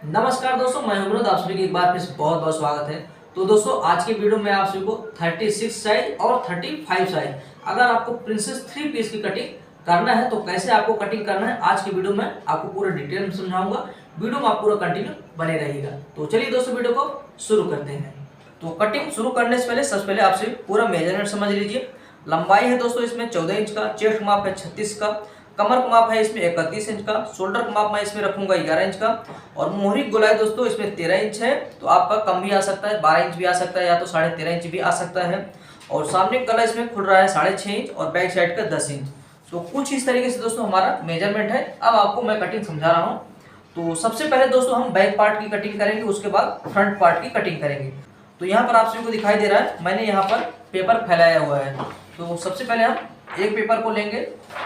नमस्कार दोस्तों, मैं विनोद, आप सभी की एक बार फिर से बहुत बहुत स्वागत है। तो दोस्तों आज की वीडियो में आप सभी को 36 साइज और 35 साइज अगर आपको प्रिंसेस 3 पीस की कटिंग करना है तो कैसे आपको कटिंग करना है आज की वीडियो में आपको पूरा डिटेल में समझाऊंगा। वीडियो में आप पूरा कंटिन्यू बने रहिएगा। तो चलिए दोस्तों वीडियो को शुरू करते हैं। तो कटिंग शुरू करने से पहले सबसे पहले आपसे पूरा मेजरमेंट समझ लीजिए। लंबाई है दोस्तों इसमें 14 इंच का, चेस्ट माप है 36 का, कमर का माप है इसमें 31 इंच का, शोल्डर का माप मैं इसमें रखूंगा 11 इंच का, और मोहरी गोलाई दोस्तों इसमें 13 इंच है। तो आपका कम भी आ सकता है, 12 इंच भी आ सकता है, या तो 13.5 इंच भी आ सकता है। और सामने गला इसमें खुल रहा है 6.5 इंच और बैक साइड का 10 इंच। तो कुछ इस तरीके से दोस्तों हमारा मेजरमेंट है। अब आपको मैं कटिंग समझा रहा हूँ। तो सबसे पहले दोस्तों हम बैक पार्ट की कटिंग करेंगे, उसके बाद फ्रंट पार्ट की कटिंग करेंगे। तो यहाँ पर आप सभी को दिखाई दे रहा है मैंने यहाँ पर पेपर फैलाया हुआ है। तो सबसे पहले हम एक पेपर को लेंगे,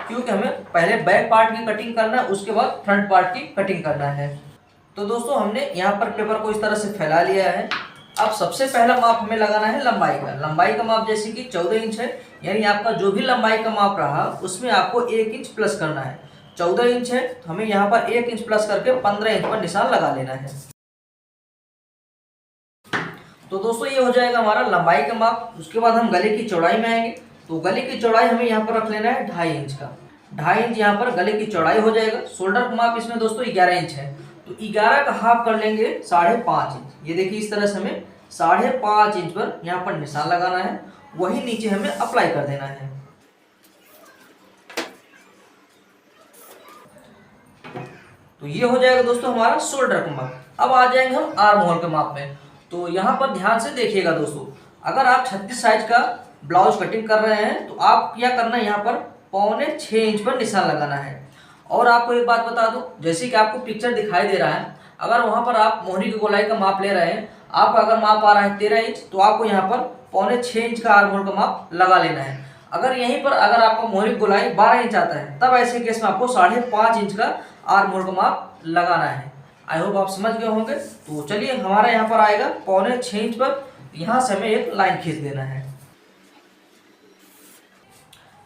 क्योंकि हमें पहले बैक पार्ट की कटिंग करना है, उसके बाद फ्रंट पार्ट की कटिंग करना है। तो दोस्तों हमने यहाँ पर पेपर को इस तरह से फैला लिया है। अब सबसे पहला माप हमें लगाना है लंबाई का। लंबाई का माप जैसे कि 14 इंच है, यानी आपका जो भी लंबाई का माप रहा उसमें आपको 1 इंच प्लस करना है। 14 इंच है तो हमें यहाँ पर 1 इंच प्लस करके 15 इंच पर निशान लगा लेना है। तो दोस्तों ये हो जाएगा हमारा लंबाई का माप। उसके बाद हम गले की चौड़ाई में आएंगे। तो गले की चौड़ाई हमें यहाँ पर रख लेना है 2.5 इंच का। 2.5 इंच यहाँ पर गले की चौड़ाई हो जाएगा। शोल्डर का माप इसमें दोस्तों 11 इंच है, तो 11 का हाफ कर लेंगे 5.5 इंच। ये देखिए इस तरह से हमें 5.5 इंच पर यहाँ पर निशान लगाना है, वही नीचे हमें अप्लाई कर देना है। तो ये हो जाएगा दोस्तों हमारा शोल्डर का माप। अब आ जाएंगे हम आर्म होल के माप में। तो यहाँ पर ध्यान से देखिएगा दोस्तों, अगर आप 36 साइज का ब्लाउज कटिंग कर रहे हैं तो आप क्या करना है, यहाँ पर 5.25 इंच पर निशान लगाना है। और आपको एक बात बता दूं, जैसे कि आपको पिक्चर दिखाई दे रहा है, अगर वहां पर आप मोहरी की गोलाई का माप ले रहे हैं, आपका अगर माप आ रहा है 13 इंच, तो आपको यहाँ पर 5.25 इंच का आर्म होल का माप लगा लेना है। अगर यहीं पर अगर आपका मोहरी की गोलाई 12 इंच आता है, तब ऐसे केस में आपको 5.5 इंच का आर्म होल का माप लगाना है। आई होप आप समझ गए होंगे। तो चलिए हमारा यहाँ पर आएगा 5.25 इंच पर, यहाँ से हमें एक लाइन खींच देना है।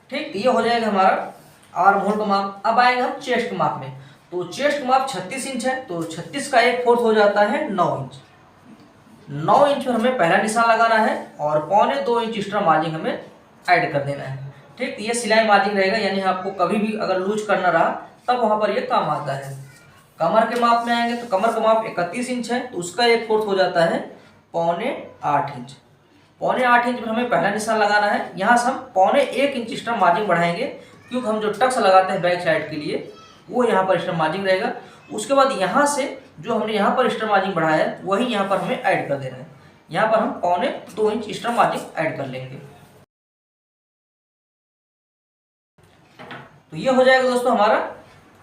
ठीक, ये हो जाएगा हमारा आर्म होल का माप। अब आएंगे हम चेस्ट के माप में। तो चेस्ट का माप 36 इंच है, तो 36 का 1/4 हो जाता है 9 इंच। 9 इंच पर हमें पहला निशान लगाना है और 1.25 इंच एक्स्ट्रा मार्जिन हमें ऐड कर देना है। ठीक, ये सिलाई मार्जिन रहेगा, यानी आपको कभी भी अगर लूज करना रहा तब वहां पर ये काम आता है। कमर के माप में आएंगे तो कमर का माप 31 इंच है, तो उसका 1/4 हो जाता है 7.25 इंच। 7.25 इंच पर हमें पहला निशान लगाना है। यहाँ से हम 1.25 इंच एक्स्ट्रा मार्जिन बढ़ाएंगे, क्योंकि हम जो टक्स लगाते हैं बैक साइड के लिए वो यहाँ पर एक्स्ट्रा मार्जिन रहेगा। उसके बाद यहाँ से जो हमने यहाँ पर एक्स्ट्रा मार्जिन बढ़ाया है वही यहाँ पर हमें ऐड कर देना है। यहाँ पर हम 2.25 इंच एक्स्ट्रा मार्जिन ऐड कर लेंगे। तो ये हो जाएगा दोस्तों हमारा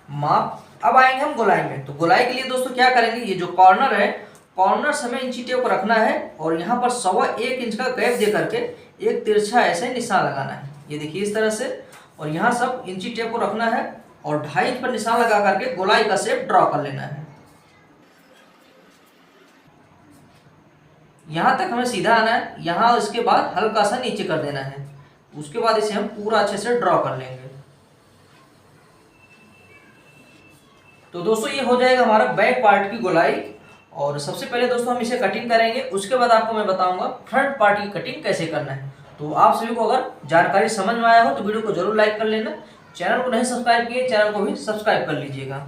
माप। अब आएंगे हम गोलाई में। तो गोलाई के लिए दोस्तों क्या करेंगे, ये जो कॉर्नर है, कॉर्नर से हमें इंची टेप को रखना है और यहाँ पर 1.25 इंच का गैप दे करके एक तिरछा ऐसे निशान लगाना है। ये देखिए इस तरह से, और यहाँ सब इंची टेप को रखना है और 2.5 इंच पर निशान लगा करके गोलाई का शेप ड्रॉ कर लेना है। यहाँ तक हमें सीधा आना है, यहाँ इसके बाद हल्का सा नीचे कर देना है। उसके बाद इसे हम पूरा अच्छे से ड्रॉ कर लेंगे। तो दोस्तों ये हो जाएगा हमारा बैक पार्ट की गोलाई। और सबसे पहले दोस्तों हम इसे कटिंग करेंगे, उसके बाद आपको मैं बताऊंगा फ्रंट पार्ट की कटिंग कैसे करना है। तो आप सभी को अगर जानकारी समझ में आया हो तो वीडियो को जरूर लाइक कर लेना। चैनल को नहीं सब्सक्राइब किए, चैनल को भी सब्सक्राइब कर लीजिएगा।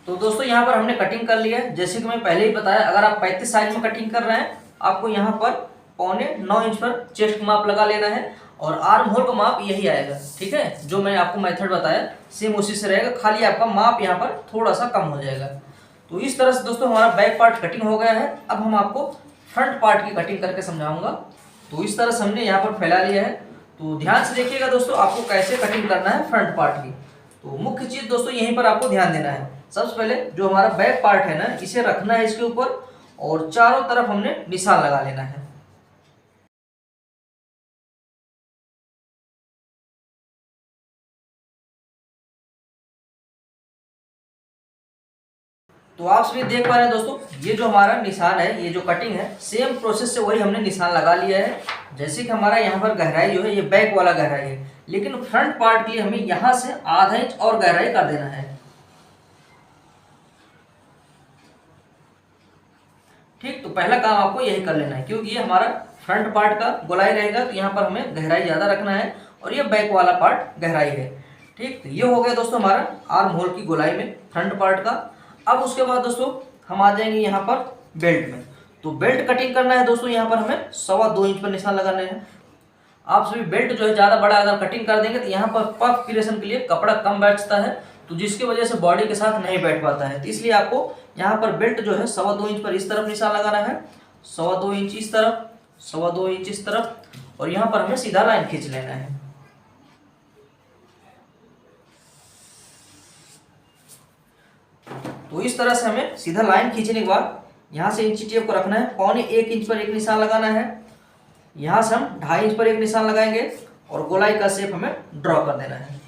तो दोस्तों यहाँ पर हमने कटिंग कर लिया है। जैसे कि मैं पहले ही बताया, अगर आप 35 साइज में कटिंग कर रहे हैं, आपको यहाँ पर 9.25 इंच पर चेस्ट का माप लगा लेना है और आर्म होल का माप यही आएगा। ठीक है, जो मैं आपको मेथड बताया सेम उसी से रहेगा, खाली आपका माप यहाँ पर थोड़ा सा कम हो जाएगा। तो इस तरह से दोस्तों हमारा बैक पार्ट कटिंग हो गया है। अब हम आपको फ्रंट पार्ट की कटिंग करके समझाऊंगा। तो इस तरह से हमने यहाँ पर फैला लिया है। तो ध्यान से देखिएगा दोस्तों, आपको कैसे कटिंग करना है फ्रंट पार्ट की। तो मुख्य चीज दोस्तों यहीं पर आपको ध्यान देना है। सबसे पहले जो हमारा बैक पार्ट है ना, इसे रखना है इसके ऊपर और चारों तरफ हमने निशान लगा लेना है। तो आप सभी देख पा रहे हैं दोस्तों, ये जो हमारा निशान है, ये जो कटिंग है, सेम प्रोसेस से वही हमने निशान लगा लिया है। जैसे कि हमारा यहाँ पर गहराई जो है, ये बैक वाला गहराई है, लेकिन फ्रंट पार्ट के लिए हमें यहाँ से आधा इंच और गहराई कर देना है। ठीक, तो पहला काम आपको यही कर लेना है, क्योंकि ये हमारा फ्रंट पार्ट का गोलाई रहेगा, तो यहाँ पर हमें गहराई ज़्यादा रखना है और ये बैक वाला पार्ट गहराई है। ठीक, तो ये हो गया दोस्तों हमारा आर्म होल की गोलाई में फ्रंट पार्ट का। अब उसके बाद दोस्तों हम आ जाएंगे यहाँ पर बेल्ट में। तो बेल्ट कटिंग करना है दोस्तों, यहाँ पर हमें 2.25 इंच पर निशान लगाने हैं। आप सभी बेल्ट जो है ज़्यादा बड़ा अगर कटिंग कर देंगे तो यहाँ पर पफ क्रिएशन के लिए कपड़ा कम बैठता है, तो जिसकी वजह से बॉडी के साथ नहीं बैठ पाता है। तो इसलिए आपको यहाँ पर बेल्ट जो है 2.25 इंच पर इस तरफ निशान लगाना है, 2.25 इंच इस तरफ, 2.25 इंच इस तरफ, और यहाँ पर हमें सीधा लाइन खींच लेना है। तो इस तरह से हमें सीधा लाइन खींचने के बाद यहाँ से इंची टेप को रखना है, 1.25 इंच पर एक निशान लगाना है। यहाँ से हम 2.5 इंच पर एक निशान लगाएंगे और गोलाई का शेप हमें ड्रॉ कर देना है।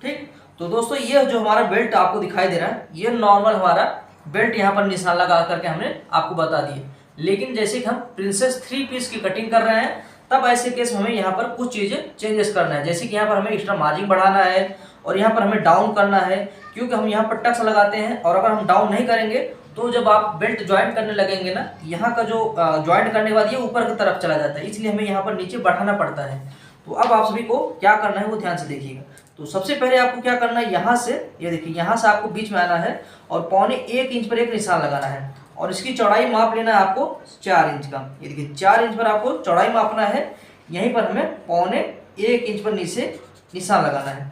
ठीक, तो दोस्तों ये जो हमारा बेल्ट आपको दिखाई दे रहा है, ये नॉर्मल हमारा बेल्ट यहाँ पर निशान लगा करके हमने आपको बता दिए। लेकिन जैसे कि हम प्रिंसेस 3 पीस की कटिंग कर रहे हैं, तब ऐसे केस में हमें यहाँ पर कुछ चीज़ें चेंजेस करना है। जैसे कि यहाँ पर हमें एक्स्ट्रा मार्जिन बढ़ाना है और यहाँ पर हमें डाउन करना है, क्योंकि हम यहाँ पर टक्स लगाते हैं और अगर हम डाउन नहीं करेंगे तो जब आप बेल्ट ज्वाइंट करने लगेंगे ना, यहाँ का जो ज्वाइंट करने के बाद ये ऊपर की तरफ चला जाता है, इसलिए हमें यहाँ पर नीचे बढ़ाना पड़ता है। तो अब आप सभी को क्या करना है वो ध्यान से देखिएगा। तो सबसे पहले आपको क्या करना है, यहाँ से ये देखिए, यहाँ से आपको बीच में आना है और 1.25 इंच पर एक निशान लगाना है और इसकी चौड़ाई माप लेना है आपको 4 इंच का। ये देखिए 4 इंच पर आपको चौड़ाई मापना है, यहीं पर हमें 1.25 इंच पर नीचे निशान लगाना है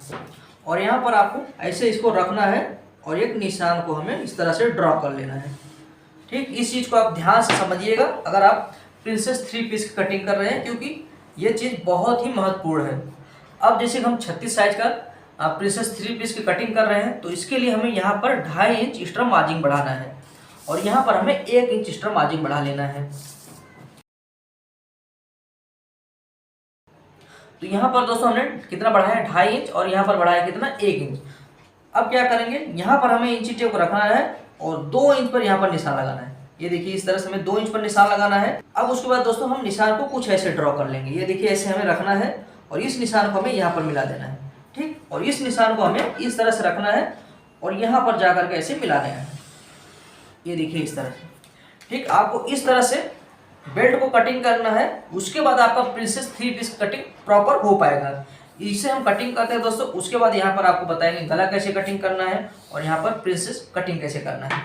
और यहाँ पर आपको ऐसे इसको रखना है और एक निशान को हमें इस तरह से ड्रॉ कर लेना है। ठीक, इस चीज़ को आप ध्यान से समझिएगा अगर आप प्रिंसेस 3 पीस की कटिंग कर रहे हैं, क्योंकि ये चीज़ बहुत ही महत्वपूर्ण है। अब जैसे हम 36 साइज का प्रिंसेस 3 पीस की कटिंग कर रहे हैं, तो इसके लिए हमें यहाँ पर 2.5 इंच एक्स्ट्रा मार्जिन बढ़ाना है और यहाँ पर हमें 1 इंच एक्स्ट्रा मार्जिन बढ़ा लेना है। तो यहाँ पर दोस्तों हमने कितना बढ़ाया, 2.5 इंच, और यहाँ पर बढ़ाया कितना, 1 इंच। अब क्या करेंगे, यहाँ पर हमें इंची टेप को रखना है और 2 इंच पर यहाँ पर निशान लगाना है। ये देखिए इस तरह से हमें 2 इंच पर निशान लगाना है। अब उसके बाद दोस्तों हम निशान को कुछ ऐसे ड्रॉ कर लेंगे। ये देखिए ऐसे हमें रखना है और इस निशान को हमें यहाँ पर मिला देना है। ठीक, और इस निशान को हमें इस तरह से रखना है और यहाँ पर जा करके ऐसे मिला देना है। ये देखिए इस तरह से। ठीक, आपको इस तरह से बेल्ट को कटिंग करना है, उसके बाद आपका प्रिंसेस 3 पीस कटिंग प्रॉपर हो पाएगा। इसे हम कटिंग करते हैं दोस्तों, उसके बाद यहाँ पर आपको बताएंगे गला कैसे कटिंग करना है और यहाँ पर प्रिंसेस कटिंग कैसे करना है।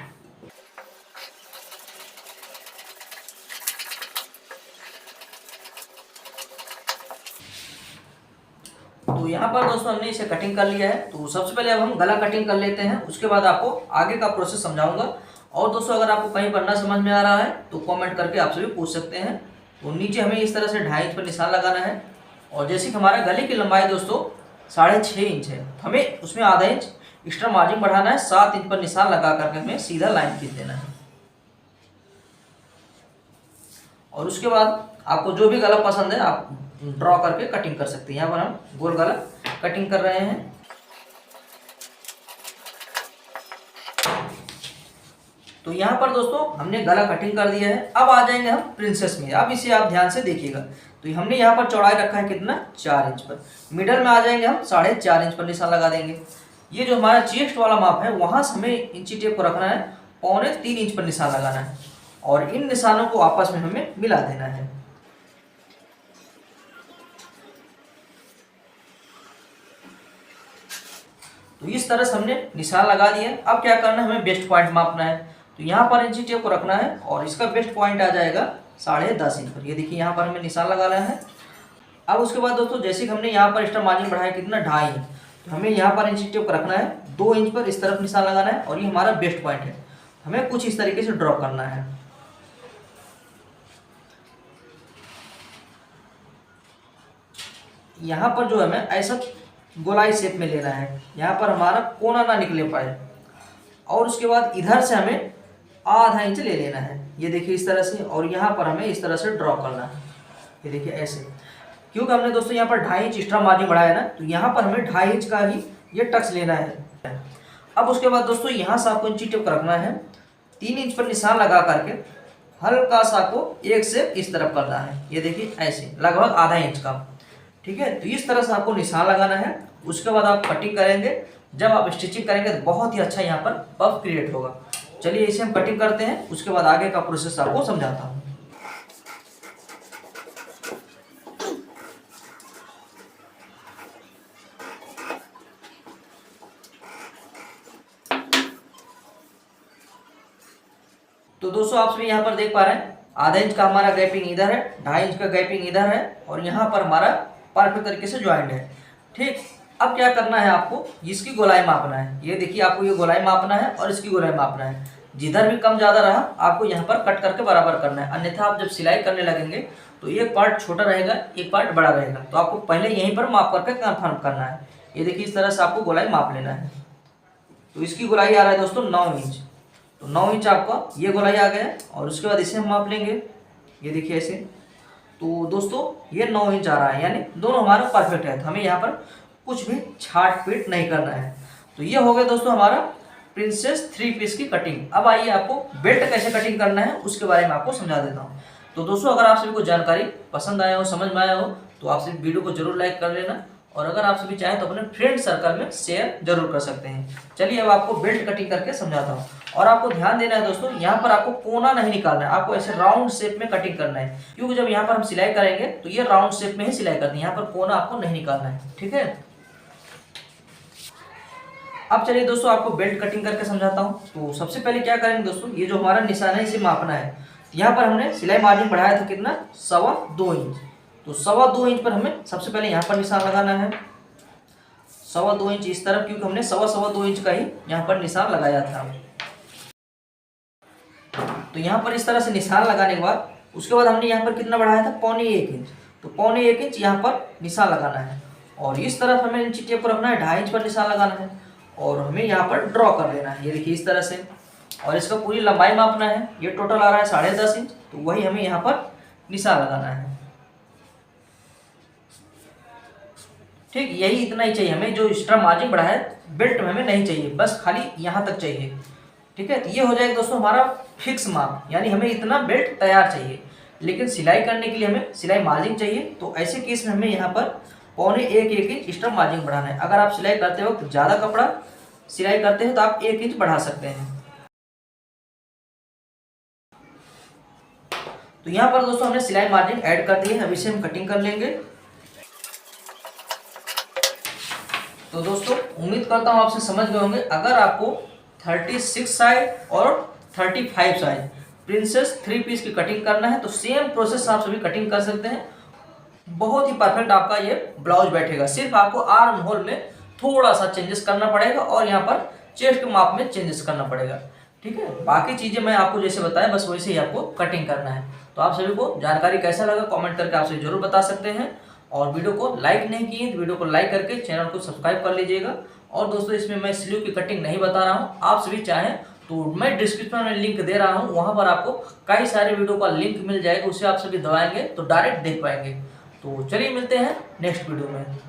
तो यहाँ पर दोस्तों हमने इसे कटिंग कर लिया है। तो सबसे पहले अब हम गला कटिंग कर लेते हैं, उसके बाद आपको आगे का प्रोसेस समझाऊंगा। और दोस्तों अगर आपको कहीं पर ना समझ में आ रहा है तो कमेंट करके आप सभी पूछ सकते हैं। तो नीचे हमें इस तरह से 2.5 इंच पर निशान लगाना है और जैसे कि हमारा गले की लंबाई दोस्तों 6.5 इंच है, हमें उसमें आधा इंच एक्स्ट्रा मार्जिन बढ़ाना है। 7 इंच पर निशान लगा करके हमें सीधा लाइन खींच देना है और उसके बाद आपको जो भी गला पसंद है आप ड्रॉ करके कटिंग कर सकते हैं। यहाँ पर हम गोल गला कटिंग कर रहे हैं। तो यहाँ पर दोस्तों हमने गला कटिंग कर दिया है। अब आ जाएंगे हम प्रिंसेस में। अब इसे आप ध्यान से देखिएगा। तो हमने यहाँ पर चौड़ाई रखा है कितना, 4 इंच पर। मिडल में आ जाएंगे हम 4.5 इंच पर निशान लगा देंगे। ये जो हमारा चेस्ट वाला माप है वहाँ से हमें इंची टेप को रखना है, 3.25 इंच पर निशान लगाना है और इन निशानों को आपस में हमें मिला देना है। तो इस तरह से हमने निशान लगा दिया। अब क्या करना है, हमें बेस्ट पॉइंट मापना है। तो यहाँ पर इंची टेप को रखना है और इसका बेस्ट पॉइंट आ जाएगा 10.5 इंच पर। ये देखिए यहाँ पर हमें निशान लगाना है। अब उसके बाद दोस्तों जैसे कि हमने यहाँ पर एक्स्ट्रा मार्जिन बढ़ाया कितना, 2.5 इंच, तो हमें यहाँ पर इंची टेप को रखना है, 2 इंच पर इस तरफ निशान लगाना है और ये हमारा बेस्ट पॉइंट है। हमें कुछ इस तरीके से ड्रॉ करना है। यहाँ पर जो हमें ऐसा गोलाई शेप में लेना है, यहाँ पर हमारा कोना ना निकले पाए और उसके बाद इधर से हमें आधा इंच ले लेना है। ये देखिए इस तरह से, और यहाँ पर हमें इस तरह से ड्रॉ करना है। ये देखिए ऐसे, क्योंकि हमने दोस्तों यहाँ पर 2.5 इंच एक्स्ट्रा मार्जिन बढ़ाया ना, तो यहाँ पर हमें 2.5 इंच का ही ये टक्स लेना है। अब उसके बाद दोस्तों यहाँ से आपको इंची टेप रखना है, 3 इंच पर निशान लगा करके हल्का सा आपको एक से इस तरफ करना है, ये देखिए ऐसे लगभग आधा इंच का। ठीक है, तो इस तरह से आपको निशान लगाना है। उसके बाद आप कटिंग करेंगे। जब आप स्टिचिंग करेंगे तो बहुत ही अच्छा यहाँ पर पफ क्रिएट होगा। चलिए इसे हम कटिंग करते हैं, उसके बाद आगे का प्रोसेस आपको समझाता हूँ। तो दोस्तों आप सभी यहाँ पर देख पा रहे हैं आधा इंच का हमारा गैपिंग इधर है, 2.5 इंच का गैपिंग इधर है और यहाँ पर हमारा परफेक्ट तरीके से ज्वाइंट है। ठीक, अब क्या करना है, आपको इसकी गोलाई मापना है। ये देखिए आपको ये गोलाई मापना है और इसकी गोलाई मापना है। जिधर भी कम ज़्यादा रहा आपको यहाँ पर कट करके बराबर करना है, अन्यथा आप जब सिलाई करने लगेंगे तो एक पार्ट छोटा रहेगा, एक पार्ट बड़ा रहेगा। तो आपको पहले यहीं पर माप करके कन्फर्म करना है। ये देखिए इस तरह से आपको गोलाई माप लेना है। तो इसकी गोलाई आ रहा है दोस्तों 9 इंच। तो 9 इंच आपका ये गोलाई आ गया और उसके बाद इसे हम माप लेंगे। ये देखिए ऐसे। तो दोस्तों ये 9 इंच आ रहा है, यानी दोनों हमारा परफेक्ट है। तो हमें यहाँ पर कुछ भी छाट पीट नहीं करना है। तो ये हो गया दोस्तों हमारा प्रिंसेस 3 पीस की कटिंग। अब आइए आपको बेल्ट कैसे कटिंग करना है उसके बारे में आपको समझा देता हूँ। तो दोस्तों अगर आप सभी को जानकारी पसंद आया हो, समझ में आया हो, तो आप सभी वीडियो को जरूर लाइक कर लेना और अगर आप सभी चाहें तो अपने फ्रेंड सर्कल में शेयर जरूर कर सकते हैं। चलिए अब आपको बेल्ट कटिंग करके समझाता हूँ। और आपको ध्यान देना है दोस्तों, यहाँ पर आपको कोना नहीं निकालना है, आपको ऐसे राउंड शेप में कटिंग करना है। क्योंकि जब यहाँ पर हम सिलाई करेंगे तो ये राउंड शेप में ही सिलाई करनी है, यहाँ पर कोना आपको नहीं निकालना है। ठीक है, अब चलिए दोस्तों आपको बेल्ट कटिंग करके समझाता हूँ। तो सबसे पहले क्या करेंगे दोस्तों, ये जो हमारा निशान है इसे मापना है। यहाँ पर हमने सिलाई मार्जिन बढ़ाया था कितना, 2.25 इंच। तो 2.25 इंच पर हमें सबसे पहले यहाँ पर निशान लगाना है, 2.25 इंच इस तरफ, क्योंकि हमने 2.25 इंच का ही यहाँ पर निशान लगाया था। तो यहाँ पर इस तरह से निशान लगाने के बाद उसके बाद हमने यहाँ पर कितना बढ़ाया था, 1.25 इंच। तो 1.25 इंच यहाँ पर निशान लगाना है और इस तरफ हमें इंची टेप को रखना है, 2.5 इंच पर निशान लगाना है और हमें यहाँ पर ड्रॉ कर लेना है। ये देखिए इस तरह से। और इसका पूरी लंबाई मापना है, ये टोटल आ रहा है 10.5 इंच। तो वही हमें यहाँ पर निशान लगाना है। ठीक, यही इतना ही चाहिए हमें। जो एक्स्ट्रा मार्जिन बढ़ा है बेल्ट में हमें नहीं चाहिए, बस खाली यहाँ तक चाहिए। ठीक है, तो ये हो जाएगा दोस्तों हमारा फिक्स माप, यानी हमें इतना बेल्ट तैयार चाहिए। लेकिन सिलाई करने के लिए हमें सिलाई मार्जिन चाहिए। तो ऐसे केस में हमें यहाँ पर 1.25 इंच एक्स्ट्रा मार्जिन बढ़ाना है। अगर आप सिलाई करते वक्त ज़्यादा कपड़ा सिलाई करते हैं तो आप 1 इंच बढ़ा सकते हैं। तो यहाँ पर दोस्तों हमने सिलाई मार्जिन ऐड कर दी है। अब इसे हम कटिंग कर लेंगे। तो दोस्तों उम्मीद करता हूँ आपसे समझ गए होंगे। अगर आपको 36 साइज और 35 साइज प्रिंसेस 3 पीस की कटिंग करना है तो सेम प्रोसेस आप सभी कटिंग कर सकते हैं। बहुत ही परफेक्ट आपका ये ब्लाउज बैठेगा। सिर्फ आपको आर्म होल में थोड़ा सा चेंजेस करना पड़ेगा और यहाँ पर चेस्ट माप में चेंजेस करना पड़ेगा। ठीक है, बाकी चीज़ें मैं आपको जैसे बताया बस वैसे ही आपको कटिंग करना है। तो आप सभी को जानकारी कैसा लगा कमेंट करके आप सभी जरूर बता सकते हैं। और वीडियो को लाइक नहीं किए तो वीडियो को लाइक करके चैनल को सब्सक्राइब कर लीजिएगा। और दोस्तों इसमें मैं स्लीव की कटिंग नहीं बता रहा हूँ, आप सभी चाहें तो मैं डिस्क्रिप्शन में लिंक दे रहा हूँ, वहाँ पर आपको कई सारे वीडियो का लिंक मिल जाएगा, उसे आप सभी दबाएंगे तो डायरेक्ट देख पाएंगे। तो चलिए मिलते हैं नेक्स्ट वीडियो में।